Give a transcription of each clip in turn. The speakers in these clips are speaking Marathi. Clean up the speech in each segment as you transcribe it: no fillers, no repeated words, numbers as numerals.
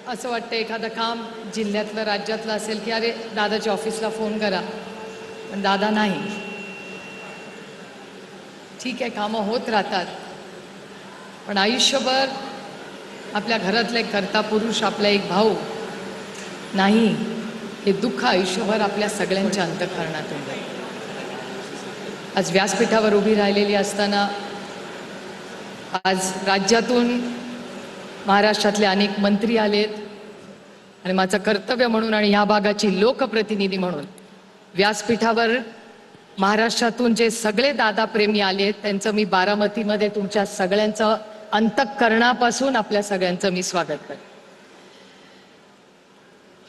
असं वाटतं एखादं काम जिल्ह्यातलं राज्यातलं असेल की अरे दादाच्या ऑफिसला फोन करा, पण दादा नाही. ठीक आहे, कामं होत राहतात, पण आयुष्यभर आपल्या घरातला एक कर्ता पुरुष, आपला एक भाऊ नाही, हे दुःख आयुष्यभर आपल्या सगळ्यांच्या अंतःकरणातून जाईल. आज व्यासपीठावर उभी राहिलेली असताना आज राज्यातून महाराष्ट्रातले अनेक मंत्री आलेत आणि माझं कर्तव्य म्हणून आणि ह्या भागाची लोकप्रतिनिधी म्हणून व्यासपीठावर महाराष्ट्रातून जे सगळे दादा प्रेमी आलेत त्यांचं मी बारामतीमध्ये तुमच्या सगळ्यांचं अंतःकरणापासून आपल्या सगळ्यांचं मी स्वागत करते.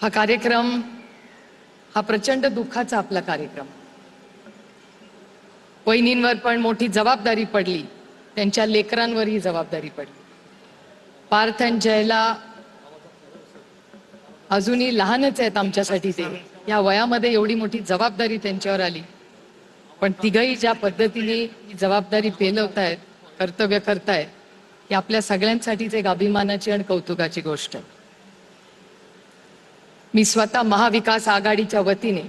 हा कार्यक्रम हा प्रचंड दुःखाचा आपला कार्यक्रम. वहिनींवर पण मोठी जबाबदारी पडली, त्यांच्या लेकरांवर ही जबाबदारी पडली. पार्थ आणि जयला अजूनही लहानच आहेत आमच्यासाठी, ते या वयामध्ये एवढी मोठी जबाबदारी त्यांच्यावर आली, पण तिघही ज्या पद्धतीने ही जबाबदारी पेलवतायत, कर्तव्य करतायत, ही आपल्या सगळ्यांसाठीच एक अभिमानाची आणि कौतुकाची गोष्ट आहे. मी स्वतः महाविकास आघाडीच्या वतीने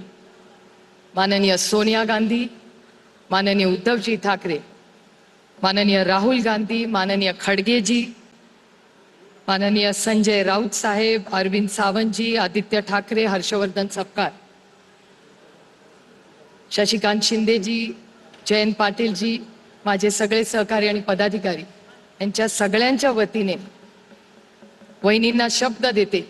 माननीय सोनिया गांधी, माननीय उद्धवजी ठाकरे, माननीय राहुल गांधी, माननीय खडगेजी, माननीय संजय राऊत साहेब, अरविंद सावंतजी, आदित्य ठाकरे, हर्षवर्धन सपकाळ, शशिकांत शिंदेजी, जयंत पाटीलजी, माझे सगळे सहकारी आणि पदाधिकारी, यांच्या सगळ्यांच्या वतीने वहिनींना शब्द देते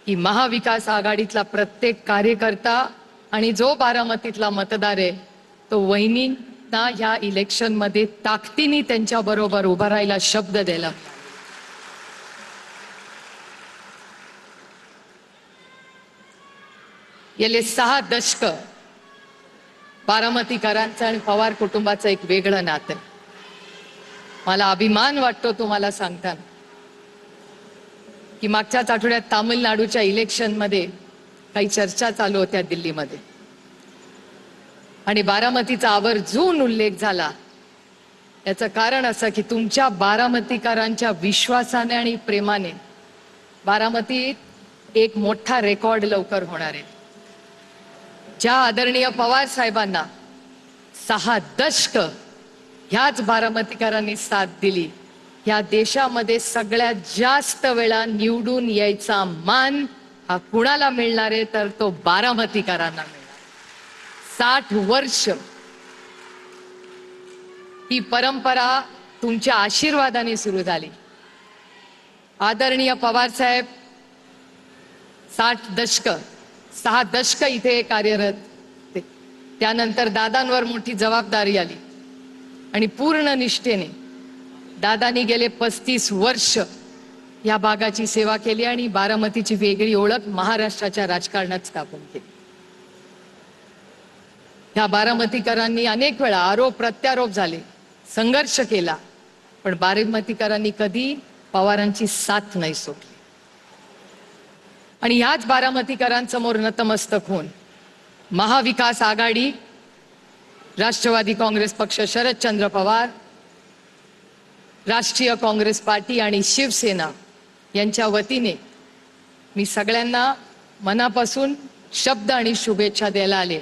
की महाविकास आघाडीतला प्रत्येक कार्यकर्ता आणि जो बारामतीतला मतदार आहे तो वहिनींना ह्या इलेक्शनमध्ये ताकदीने त्यांच्या बरोबर उभा राहायला शब्द द्यायला. गेले 6 दशक बारामतीकरांचं आणि पवार कुटुंबाचं एक वेगळं नातं. मला अभिमान वाटतो तुम्हाला सांगताना की मागच्याच आठवड्यात तामिळनाडूच्या इलेक्शनमध्ये काही चर्चा चालू होत्या दिल्लीमध्ये आणि बारामतीचा आवर्जून उल्लेख झाला. याचं कारण असं की तुमच्या बारामतीकरांच्या विश्वासाने आणि प्रेमाने बारामतीत एक मोठा रेकॉर्ड लवकर होणार आहे. ज्या आदरणीय पवार साहेबांना 6 दशक ह्याच बारामतीकरांनी साथ दिली, या देशामध्ये सगळ्यात जास्त वेळा निवडून यायचा मान हा कुणाला मिळणार आहे तर तो बारामतीकरांना मिळणार. 60 वर्ष ही परंपरा तुमच्या आशीर्वादाने सुरू झाली. आदरणीय पवार साहेब 6 दशक इथे कार्यरत, त्यानंतर दादांवर मोठी जबाबदारी आली आणि पूर्ण निष्ठेने दादांनी गेले 35 वर्ष या भागाची सेवा केली आणि बारामतीची वेगळी ओळख महाराष्ट्राच्या राजकारणात स्थापन केली. ह्या बारामतीकरांनी अनेक वेळा आरोप प्रत्यारोप झाले, संघर्ष केला, पण बारामतीकरांनी कधी पवारांची साथ नाही सोडली. आणि ह्याच बारामतीकरांसमोर नतमस्तक होऊन महाविकास आघाडी, राष्ट्रवादी काँग्रेस पक्ष, शरदचंद्र पवार, राष्ट्रीय काँग्रेस पार्टी आणि शिवसेना यांच्या वतीने मी सगळ्यांना मनापासून शब्द आणि शुभेच्छा द्यायला आले.